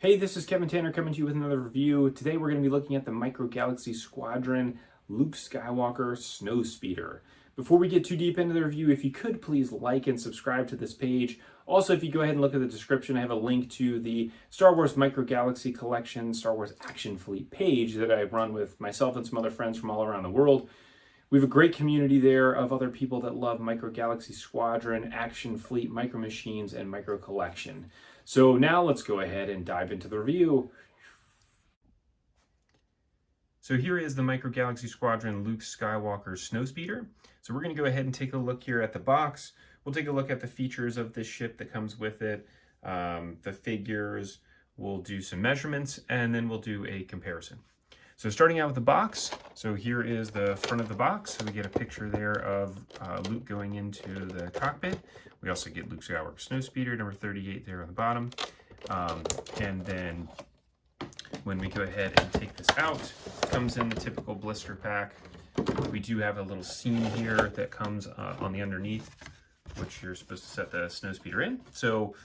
Hey, this is Kevin Tanner coming to you with another review. Today we're going to be looking at the Micro Galaxy Squadron Luke Skywalker Snowspeeder. Before we get too deep into the review, if you could please like and subscribe to this page. Also, if you go ahead and look at the description, I have a link to the Star Wars Micro Galaxy Collection Star Wars Action Fleet page that I run with myself and some other friends from all around the world. We have a great community there of other people that love Micro Galaxy Squadron, Action Fleet, Micro Machines, and Micro Collection. So now let's go ahead and dive into the review. So here is the Micro Galaxy Squadron Luke Skywalker Snowspeeder. So we're going to go ahead and take a look here at the box. We'll take a look at the features of this ship that comes with it, the figures, we'll do some measurements, and then we'll do a comparison. So starting out with the box, so here is the front of the box. So we get a picture there of Luke going into the cockpit. We also get Luke Skywalker Snowspeeder, number 38 there on the bottom. And then when we go ahead and take this out, it comes in the typical blister pack. We do have a little seam here that comes on the underneath, which you're supposed to set the Snowspeeder in. So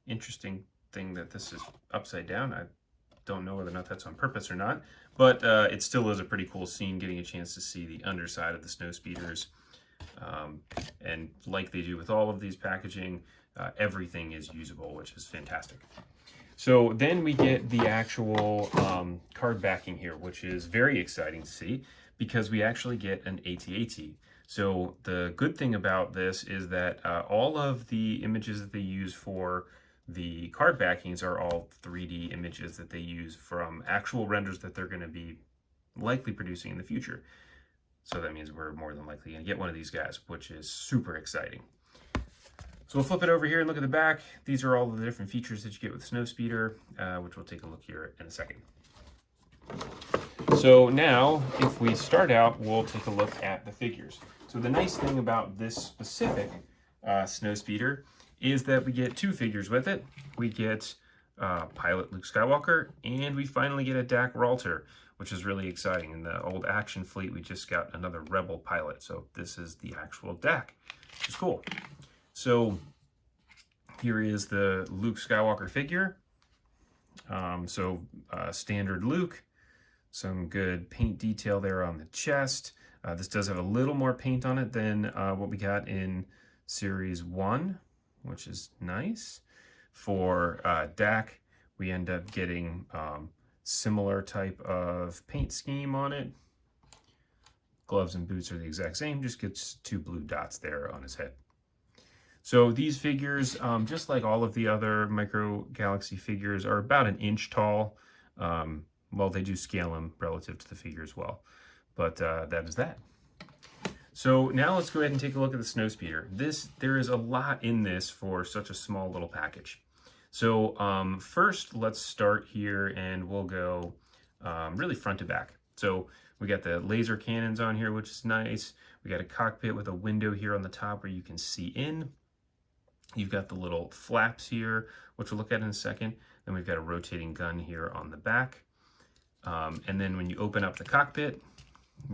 interesting thing that this is upside down. I don't know whether or not that's on purpose or not, but it still is a pretty cool scene, getting a chance to see the underside of the Snowspeeders. And like they do with all of these packaging, everything is usable, which is fantastic. So then we get the actual card backing here, which is very exciting to see because we actually get an AT-AT. So the good thing about this is that all of the images that they use for the card backings are all 3D images that they use from actual renders that they're going to be likely producing in the future. So that means we're more than likely going to get one of these guys, which is super exciting. So we'll flip it over here and look at the back. These are all the different features that you get with Snowspeeder, which we'll take a look here in a second. So now, if we start out, we'll take a look at the figures. So the nice thing about this specific Snowspeeder is that we get two figures with it. We get pilot Luke Skywalker, and we finally get a Dak Ralter, which is really exciting. In the old Action Fleet, we just got another Rebel pilot, so this is the actual Dak, which is cool. So here is the Luke Skywalker figure. Standard Luke, some good paint detail there on the chest. This does have a little more paint on it than what we got in Series 1, which is nice. For Dak, we end up getting similar type of paint scheme on it. Gloves and boots are the exact same, just gets two blue dots there on his head. So these figures, just like all of the other Micro Galaxy figures, are about an inch tall. Well, they do scale them relative to the figure as well, but that is that. So now let's go ahead and take a look at the Snowspeeder. There is a lot in this for such a small little package. So first, let's start here and we'll go really front to back. So we got the laser cannons on here, which is nice. We got a cockpit with a window here on the top where you can see in. You've got the little flaps here, which we'll look at in a second. Then we've got a rotating gun here on the back. And then when you open up the cockpit,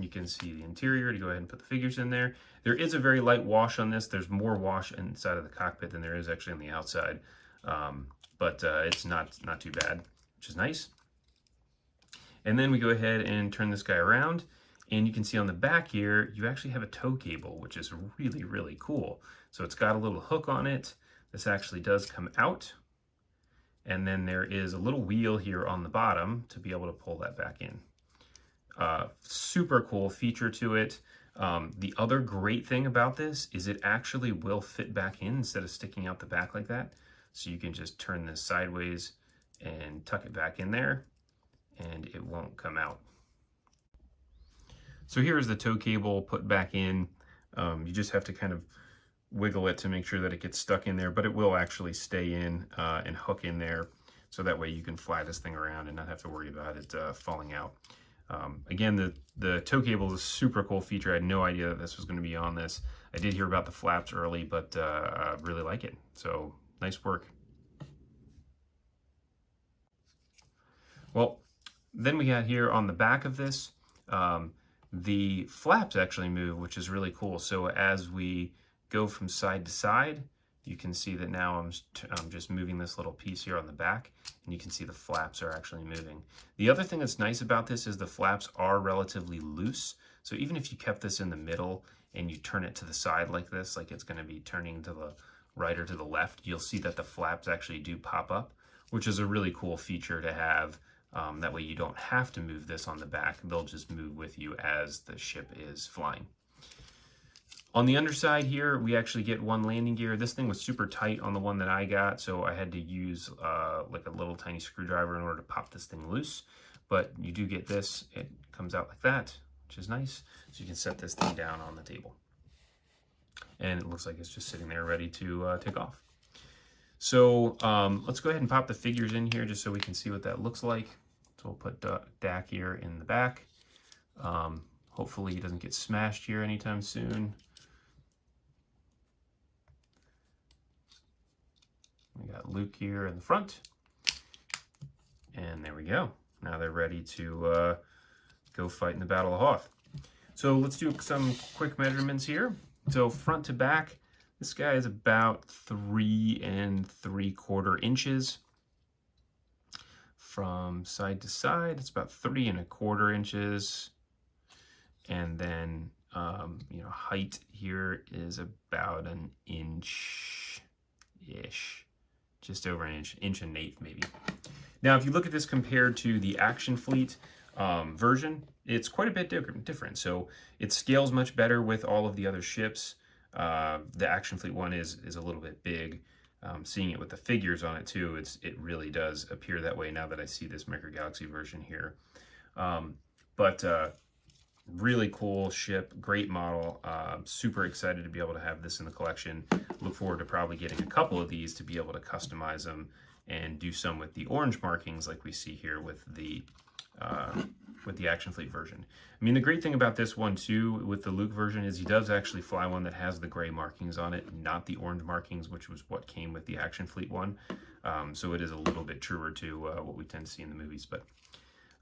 you can see the interior to go ahead and put the figures in there. There is a very light wash on this. There's more wash inside of the cockpit than there is actually on the outside. But it's not too bad, which is nice. And then we go ahead and turn this guy around. And you can see on the back here, you actually have a tow cable, which is really, really cool. So it's got a little hook on it. This actually does come out. And then there is a little wheel here on the bottom to be able to pull that back in. Super cool feature to it. The other great thing about this is it actually will fit back in instead of sticking out the back like that. So you can just turn this sideways and tuck it back in there and it won't come out. So here is the tow cable put back in. You just have to kind of wiggle it to make sure that it gets stuck in there, but it will actually stay in and hook in there. So that way you can fly this thing around and not have to worry about it falling out. Again, the tow cable is a super cool feature. I had no idea that this was going to be on this. I did hear about the flaps early, but I really like it. So nice work. Well, then we got here on the back of this, the flaps actually move, which is really cool. So as we go from side to side, you can see that now I'm just moving this little piece here on the back, and you can see the flaps are actually moving. The other thing that's nice about this is the flaps are relatively loose. So even if you kept this in the middle and you turn it to the side like this, like it's going to be turning to the right or to the left, you'll see that the flaps actually do pop up, which is a really cool feature to have. That way you don't have to move this on the back. They'll just move with you as the ship is flying. On the underside here, we actually get one landing gear. This thing was super tight on the one that I got, so I had to use like a little tiny screwdriver in order to pop this thing loose. But you do get this. It comes out like that, which is nice. So you can set this thing down on the table. And it looks like it's just sitting there ready to take off. So let's go ahead and pop the figures in here just so we can see what that looks like. So we'll put Dak here in the back. Hopefully he doesn't get smashed here anytime soon. We got Luke here in the front. And there we go. Now they're ready to go fight in the Battle of Hoth. So let's do some quick measurements here. So front to back, this guy is about 3 3/4 inches. From side to side, it's about 3 1/4 inches. And then, height here is about an inch-ish. Just over an inch and 1/8 maybe. Now, if you look at this compared to the Action Fleet version, it's quite a bit different. So it scales much better with all of the other ships. The Action Fleet one is a little bit big. Seeing it with the figures on it too, it really does appear that way now that I see this Micro Galaxy version here. Really cool ship, great model. Super excited to be able to have this in the collection. Look forward to probably getting a couple of these to be able to customize them and do some with the orange markings like we see here with the Action Fleet version. I mean, the great thing about this one too, with the Luke version, is he does actually fly one that has the gray markings on it, not the orange markings, which was what came with the Action Fleet one. So it is a little bit truer to what we tend to see in the movies. But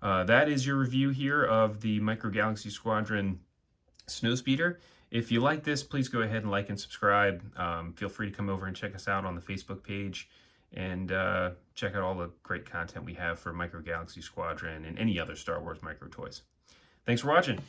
that is your review here of the Micro Galaxy Squadron Snowspeeder. If you like this, please go ahead and like and subscribe. Feel free to come over and check us out on the Facebook page and check out all the great content we have for Micro Galaxy Squadron and any other Star Wars micro toys. Thanks for watching.